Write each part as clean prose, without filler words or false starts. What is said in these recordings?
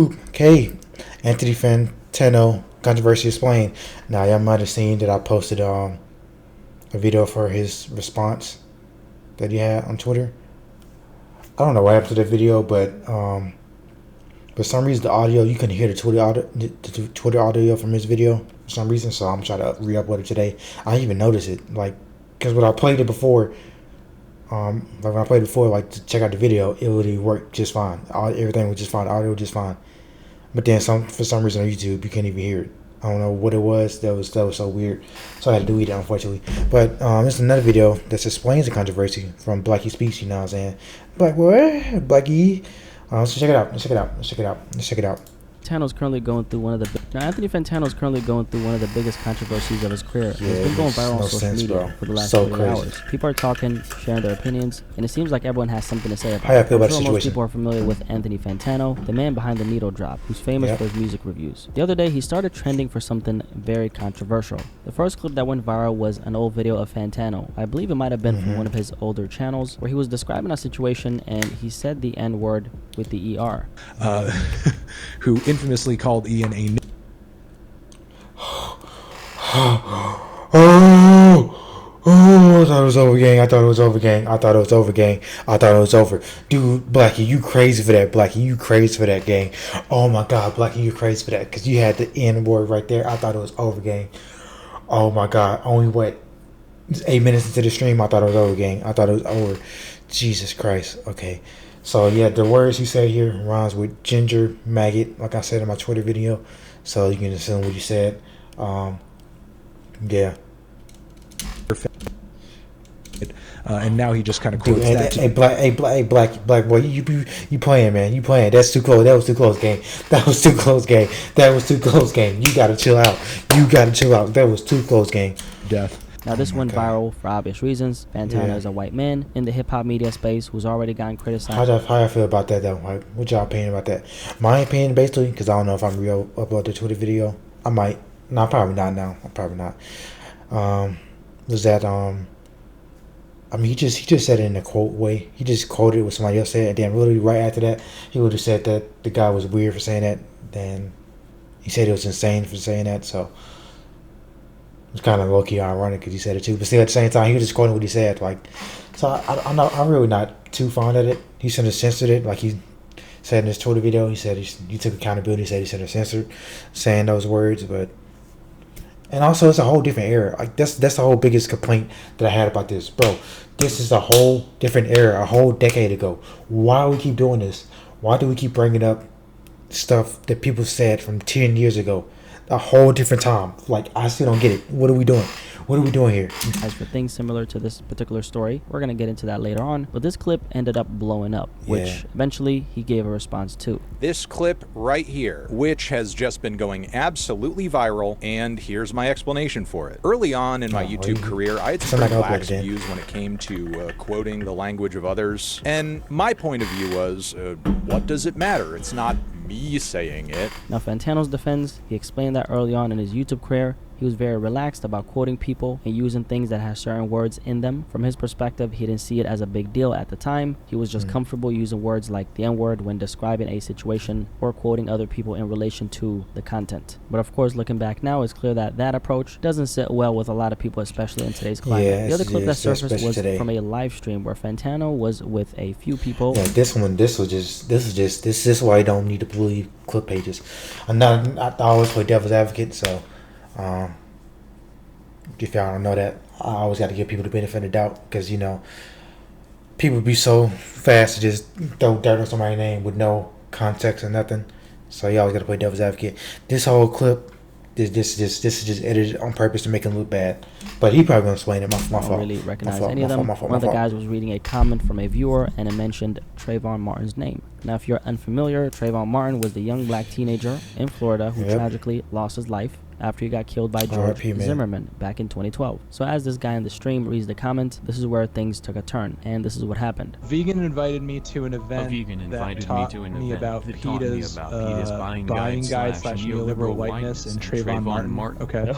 Okay, Anthony Fantano controversy explained. Now y'all might have seen that I posted a video for his response that he had on Twitter. I don't know what happened to that video, but for some reason the audio you couldn't hear the Twitter audio from his video for some reason. So I'm trying to re-upload it today. I didn't even notice it, like, because when I played it before, like to check out the video, it would work just fine. Everything was just fine. The audio was just fine. But then for some reason on YouTube you can't even hear it. I don't know what it was. That was so weird. So I had to delete it, unfortunately. But this is another video that explains the controversy from Blackie Speaks. You know what I'm saying? Black boy, Blackie. So check it out. Let's check it out. Fantano's currently going through one of the Anthony Fantano's currently going through one of the biggest controversies of his career. Yeah, It's been going viral on social media for the last 24 hours. People are talking, sharing their opinions, and it seems like everyone has something to say about it. How you feel about the situation? Most people are familiar with Anthony Fantano, the man behind the needle drop, who's famous for his music reviews. The other day, he started trending for something very controversial. The first clip that went viral was an old video of Fantano. I believe it might have been from one of his older channels, where he was describing a situation and he said the N-word with the ER. Who infamously called Ian a I thought it was over, gang. I thought it was over, gang. I thought it was over, gang. I thought it was over. Dude, Blackie, you crazy for that, Blackie. You crazy for that, gang. Oh my God, Blackie, you crazy for that. Because you had the N word right there. I thought it was over, gang. Oh my God. Only what? 8 minutes into the stream, I thought it was over, gang. I thought it was over. Jesus Christ. Okay. So yeah, the words he said here rhymes with ginger, maggot, like I said in my Twitter video. So you can assume what he said. Yeah. and now he just kind of quotes that. Black boy, you playing, man? You playing? That's too close. That was too close, game. That was too close, game. That was too close, game. You gotta chill out. You gotta chill out. That was too close, game. Death. Now, this went viral for obvious reasons. Fantano is a white man in the hip-hop media space who's already gotten criticized. How y'all feel about that, though? Like, what y'all opinion about that? My opinion, basically, because I don't know if I'm upload the Twitter video. I might. No, probably not now. Probably not. Was that, I mean, he just said it in a quote way. He just quoted what somebody else said, and then really right after that, he would have said that the guy was weird for saying that. Then he said he was insane for saying that, so... It's kind of low-key ironic because he said it too, but still at the same time he was just quoting what he said. Like, so I'm really not too fond of it. He should have censored it, like he said in his Twitter video. He said he took accountability. He said he should have censored saying those words, but and also it's a whole different era. Like that's the whole biggest complaint that I had about this, bro. This is a whole different era, a whole decade ago. Why do we keep doing this? Why do we keep bringing up stuff that people said from 10 years ago? A whole different time. Like, I still don't get it. What are we doing? What are we doing here? As for things similar to this particular story, we're going to get into that later on, but this clip ended up blowing up, which eventually he gave a response to. This clip right here, which has just been going absolutely viral, and here's my explanation for it. Early on in my YouTube career, I had some pretty lax views when it came to quoting the language of others, and my point of view was, what does it matter? It's not me saying it. Now, Fantano's defense, he explained that early on in his YouTube career, he was very relaxed about quoting people and using things that have certain words in them. From his perspective, he didn't see it as a big deal at the time. He was just comfortable using words like the N-word when describing a situation or quoting other people in relation to the content. But of course, looking back now, it's clear that that approach doesn't sit well with a lot of people, especially in today's climate. The other clip that surfaced was from a live stream where Fantano was with a few people. Yeah, this is why you don't need to believe clip pages. I always play devil's advocate, so if y'all don't know that, I always got to give people the benefit of the doubt, because, you know, people be so fast to just throw dirt on somebody's name with no context or nothing. So you always got to play devil's advocate. This whole clip, this is just edited on purpose to make him look bad. But he probably gonna explain it. My fault. I don't really recognize any of them. One of the guys was reading a comment from a viewer, and it mentioned Trayvon Martin's name. Now, if you're unfamiliar, Trayvon Martin was the young black teenager in Florida who tragically lost his life after he got killed by George Zimmerman back in 2012. So as this guy in the stream reads the comment, this is where things took a turn, and this is what happened. Vegan invited me to an event that taught me about PETA's buying guide / neoliberal whiteness and Trayvon Martin. Okay.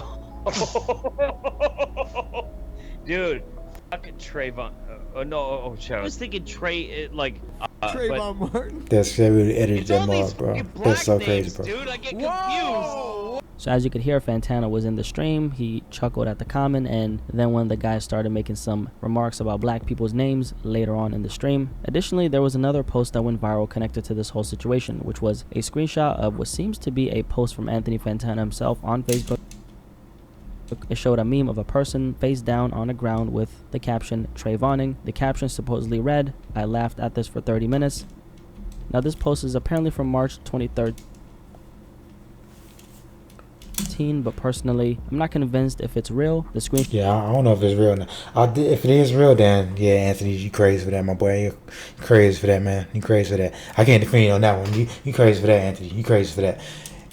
Dude, fucking Trayvon. I was thinking Trey, Trayvon Martin. That's they really edited them up, bro. That's so crazy, bro. Dude, I get confused. So as you could hear, Fantano was in the stream. He chuckled at the comment, and then when the guy started making some remarks about black people's names later on in the stream. Additionally, there was another post that went viral connected to this whole situation, which was a screenshot of what seems to be a post from Anthony Fantano himself on Facebook. It showed a meme of a person face down on the ground with the caption Trayvoning. The caption supposedly read, "I laughed at this for 30 minutes." Now this post is apparently from March 23rd. But personally, I'm not convinced if it's real. The screen. Yeah, I don't know if it's real. Now. If it is real, then yeah, Anthony, you crazy for that, my boy. You crazy for that, man. You crazy for that. I can't defend you on that one. You crazy for that, Anthony. You crazy for that.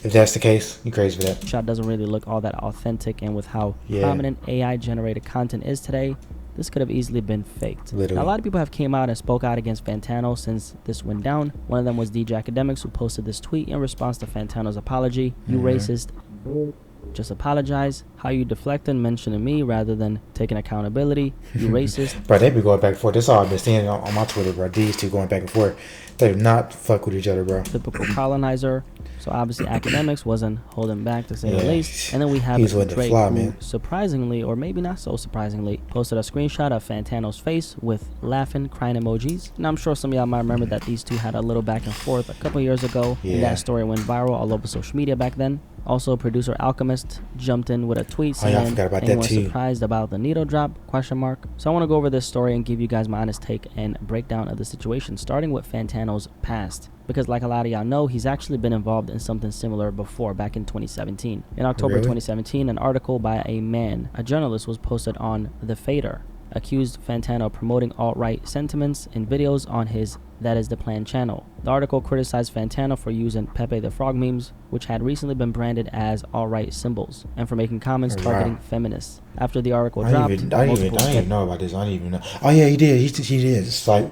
If that's the case, you crazy for that. Shot doesn't really look all that authentic, and with how prominent AI generated content is today, this could have easily been faked. Literally. Now, a lot of people have came out and spoke out against Fantano since this went down. One of them was DJ Academics, who posted this tweet in response to Fantano's apology. "You racist. Just apologize. How you deflecting, mentioning me rather than taking accountability. You racist." Bro, they be going back and forth. That's all I've been seeing on my Twitter, bro. These two going back and forth. They do not fuck with each other, bro. Typical colonizer. So obviously Academics wasn't holding back, to say the least. And then we have Drake, who surprisingly, or maybe not so surprisingly, posted a screenshot of Fantano's face with laughing, crying emojis. Now I'm sure some of y'all might remember that these two had a little back and forth a couple years ago. And that story went viral all over social media back then. Also, producer Alchemist jumped in with a tweet saying, "Anyone surprised about the needle drop? ? So I want to go over this story and give you guys my honest take and breakdown of the situation, starting with Fantano's past. Because like a lot of y'all know, he's actually been involved in something similar before, back in 2017. In October 2017, an article by a journalist, was posted on The Fader, accused Fantano of promoting alt-right sentiments in videos on his That Is The Plan channel. The article criticized Fantano for using Pepe the Frog memes, which had recently been branded as alt-right symbols, and for making comments targeting feminists. After the article dropped, I didn't even know about this. I didn't even know. Oh yeah, he did. He did. It's like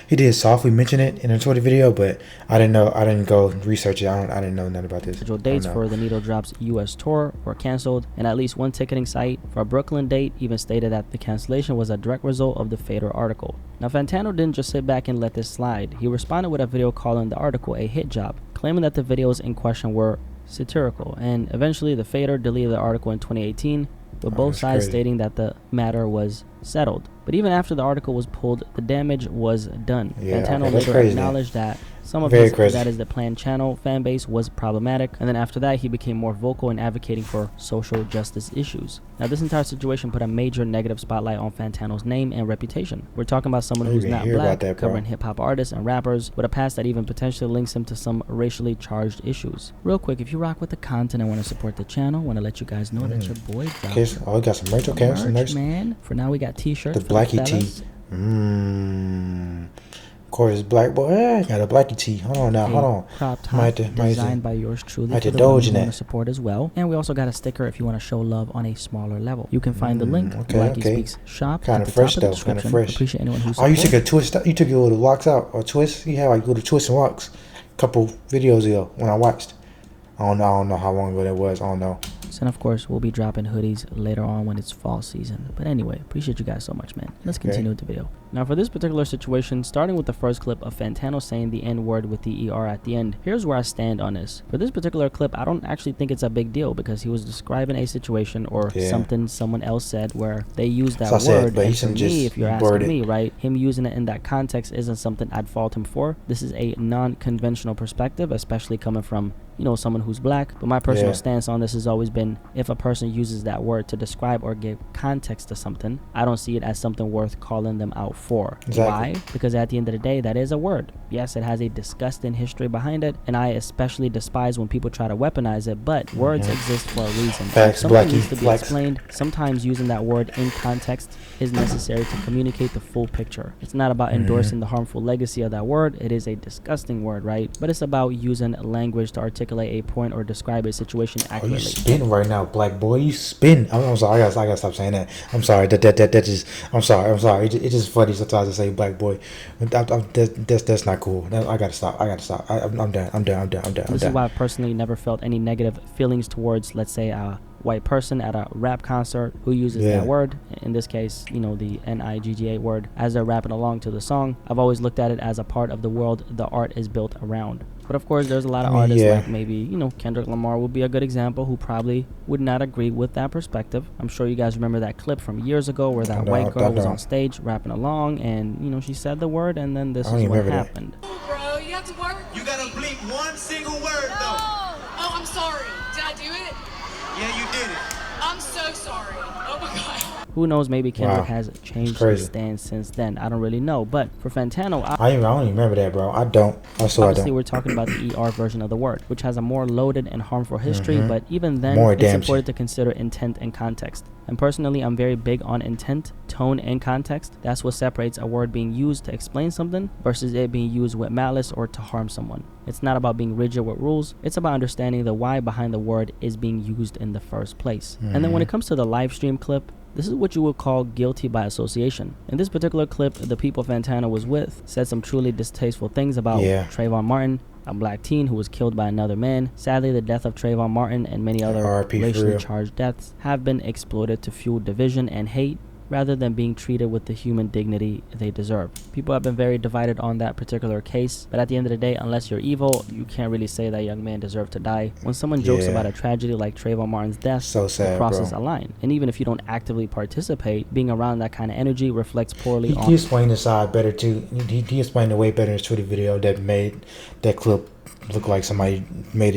he did softly mention it in a Twitter video, but I didn't know. I didn't go research it. I didn't know nothing about this. Dates for the Needle Drop's U.S. tour were canceled, and at least one ticketing site for a Brooklyn date even stated that the cancellation was a direct result of the Fader article. Now Fantano didn't just sit back and let this slide. He responded with a video calling the article a hit job, claiming that the videos in question were satirical, and eventually the Fader deleted the article in 2018, with both sides stating that the matter was settled. But even after the article was pulled, the damage was done. Fantano later acknowledged that some of his That Is The Plan channel fan base was problematic, and then after that he became more vocal in advocating for social justice issues. Now this entire situation put a major negative spotlight on Fantano's name and reputation. We're talking about someone who's not black, covering hip-hop artists and rappers, with a past that even potentially links him to some racially charged issues. Real quick, if you rock with the content and want to support the channel, want to let you guys know that your boy dropped we got some merch, some merch, man. For now we got t-shirts, the Blackie tee. Of course, black boy. Got a Blackie tee. Hold on now. Hold on. Crop top designed by yours truly. I had to doge in that. Support as well. And we also got a sticker if you want to show love on a smaller level. You can find the link. Blackie Speaks shop. Kind of fresh though. Kind of fresh. Appreciate anyone who. Oh, you took a twist. You took your little locks out or twist. You had like little twists and locks. A couple videos ago when I watched. I don't know how long ago that was. I don't know. And of course, we'll be dropping hoodies later on when it's fall season. But anyway, appreciate you guys so much, man. Let's continue with the video. Now for this particular situation, starting with the first clip of Fantano saying the N-word with the ER at the end, here's where I stand on this. For this particular clip, I don't actually think it's a big deal because he was describing a situation or something someone else said where they used that word. But and for me, if you're asking me, right, him using it in that context isn't something I'd fault him for. This is a non-conventional perspective, especially coming from, you know, someone who's black. But my personal stance on this has always been, if a person uses that word to describe or give context to something, I don't see it as something worth calling them out for. Why? Because at the end of the day, that is a word. Yes, it has a disgusting history behind it, and I especially despise when people try to weaponize it, but words exist for a reason. Something needs to be explained. Sometimes using that word in context is necessary to communicate the full picture. It's not about endorsing the harmful legacy of that word. It is a disgusting word, right? But it's about using language to articulate articulate a point or describe a situation Oh, you accurately. spin right now, black boy. You spin. I'm sorry. I gotta stop saying that. I'm sorry. That just. I'm sorry. It's just funny sometimes to say black boy. That's not cool. I gotta stop. I'm done. This is why I've personally never felt any negative feelings towards, let's say, a white person at a rap concert who uses that word, in this case, you know, the Nigga word, as they're rapping along to the song. I've always looked at it as a part of the world the art is built around. But of course, there's a lot of artists like maybe, you know, Kendrick Lamar would be a good example, who probably would not agree with that perspective. I'm sure you guys remember that clip from years ago where that white girl was on stage rapping along, and, you know, she said the word, and then this is what happened. Bro, you have to work. You gotta bleep one single word, though. Oh, I'm sorry. Did I do it? Yeah, you did it. I'm so sorry. Oh my god. Who knows, maybe Kendrick has changed his stance since then. I don't really know. But for Fantano, I don't even remember that, bro. I don't. Obviously, we're talking about the ER version of the word, which has a more loaded and harmful history, but even then, it's important to consider intent and context. And personally, I'm very big on intent, tone, and context. That's what separates a word being used to explain something versus it being used with malice or to harm someone. It's not about being rigid with rules. It's about understanding the why behind the word is being used in the first place. And then when it comes to the live stream clip, this is what you would call guilty by association. In this particular clip, the people Fantano was with said some truly distasteful things about Trayvon Martin, a black teen who was killed by another man. Sadly, the death of Trayvon Martin and many other racially charged deaths have been exploited to fuel division and hate, rather than being treated with the human dignity they deserve. People have been very divided on that particular case, but at the end of the day, unless you're evil, you can't really say that young man deserved to die. When someone jokes about a tragedy like Trayvon Martin's death, it crosses a line. And even if you don't actively participate, being around that kind of energy reflects poorly on... He explained the side better too. He explained it way better in his Twitter video that made that clip look like somebody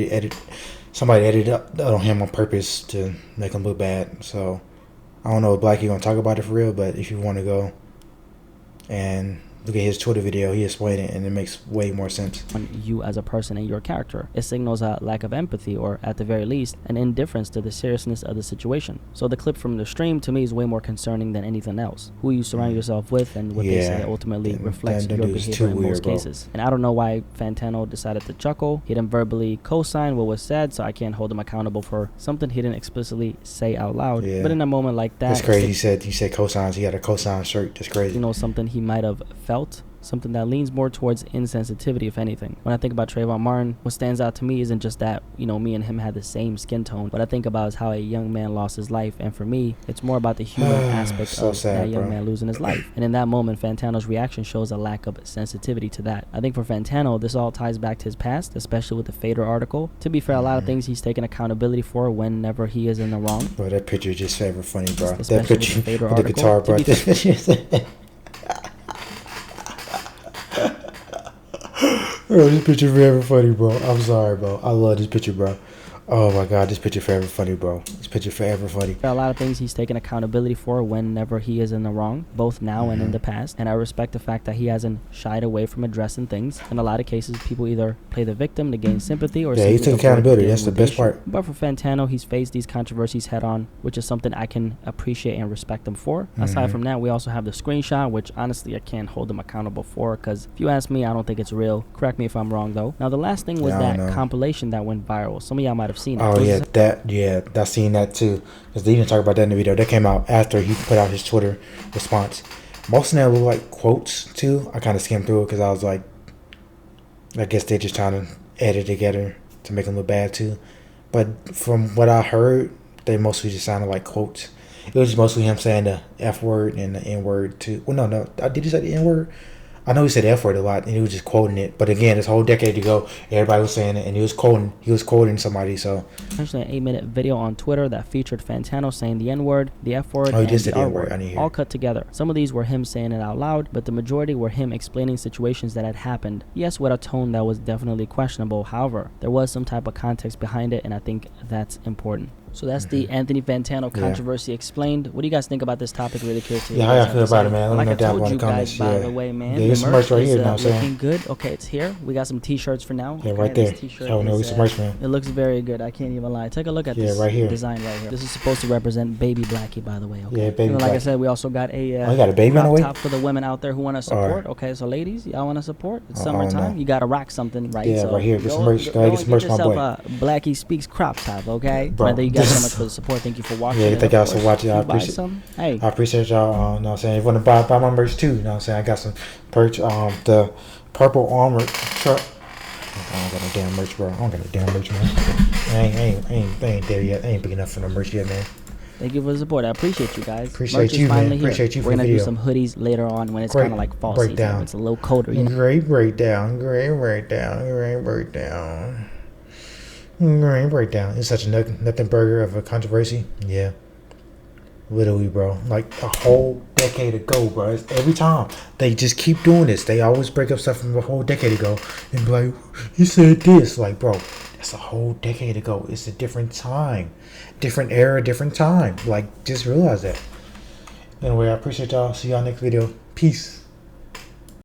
edited up on him on purpose to make him look bad. So I don't know if Blackie gonna talk about it for real, but if you want to go and look at his Twitter video, he explained it, and it makes way more sense. On you as a person and your character, it signals a lack of empathy, or at the very least, an indifference to the seriousness of the situation. So the clip from the stream to me is way more concerning than anything else. Who you surround yourself with and what they say ultimately reflects your behavior in most cases. And I don't know why Fantano decided to chuckle. He didn't verbally co-sign what was said, so I can't hold him accountable for something he didn't explicitly say out loud. But in a moment like that, that's crazy. He said cosigns. He had a cosign shirt. That's crazy. You know, something he might have felt, something that leans more towards insensitivity, if anything. When I think about Trayvon Martin, what stands out to me isn't just that, you know, me and him had the same skin tone. What I think about is how a young man lost his life, and for me, it's more about the human aspect of that young man losing his life. And in that moment, Fantano's reaction shows a lack of sensitivity to that. I think for Fantano, this all ties back to his past, especially with the Fader article. To be fair, a lot of things he's taken accountability for whenever he is in the wrong. Bro, that picture just forever funny, bro. That picture with the guitar, bro. Bro, this picture forever funny, bro. I'm sorry, bro. I love this picture, bro. Oh my god, this picture forever funny, bro. This picture forever funny. There are a lot of things he's taken accountability for whenever he is in the wrong, both now and in the past. And I respect the fact that he hasn't shied away from addressing things. In a lot of cases, people either play the victim to gain sympathy or he took accountability. That's the best part. But for Fantano, he's faced these controversies head on, which is something I can appreciate and respect him for. Aside from that, we also have the screenshot, which honestly I can't hold him accountable for, because if you ask me, I don't think it's real. Correct me if I'm wrong, though. Now, the last thing was that compilation that went viral. Some of y'all might have seen it. Oh yeah, I seen that too. Because they didn't talk about that in the video. That came out after he put out his Twitter response. Most of them look like quotes too. I kind of skimmed through it because I was like, I guess they're just trying to edit together to make them look bad too. But from what I heard, they mostly just sounded like quotes. It was just mostly him saying the F word and the N word too. Well, no, did he say the N word? I know he said F word a lot, and he was just quoting it. But again, this whole decade ago, everybody was saying it, and he was quoting somebody. So essentially, an 8-minute video on Twitter that featured Fantano saying the N word, the F word, and the R word, all cut together. Some of these were him saying it out loud, but the majority were him explaining situations that had happened. Yes, with a tone that was definitely questionable. However, there was some type of context behind it, and I think that's important. So that's the Anthony Fantano controversy explained. What do you guys think about this topic? Really curious to hear. Yeah, how y'all feel about it, man? Let me know like I down told below you in the comments. guys, by the way, man, yeah, there's some merch right here now, looking good. Okay, it's here. We got some T-shirts for now. Yeah, okay, right there. This T-shirt Oh, no, some merch, man. It looks very good. I can't even lie. Take a look at this right here. design right here. This is supposed to represent Baby Blackie, by the way. Okay? Yeah, Baby Like Blackie. I said, we also got a you got a baby on the way? top for the women out there who want to support. Okay, so ladies, y'all want to support? It's summertime. You got to rock something, right? Yeah, so right here. Get some merch. Go get some merch, my boy. Blackie Speaks crop top, okay? Bro, Whether you guys so much for the support. Thank you for watching. Yeah, thank y'all for watching. I appreciate some. Hey, I appreciate y'all. You know what I'm saying? If you want to buy my merch too, you know what I'm saying? I got some perch, the purple armored truck. I don't got no damn merch, bro. I don't got no damn merch, man. I ain't there yet. I ain't big enough for no merch yet, man. Thank you for the support. I appreciate you guys. Appreciate you, man. Appreciate you for the video. We're gonna do some hoodies later on when it's kind of like fall season. It's a little colder, you know. Great breakdown. It's such a nothing burger of a controversy. Yeah. Literally, bro. Like a whole decade ago, bro. Every time they just keep doing this. They always break up stuff from a whole decade ago and be like, "You said this." Like, bro, that's a whole decade ago. It's a different time, different era, different time. Like, just realize that. Anyway, I appreciate y'all. See y'all next video. Peace.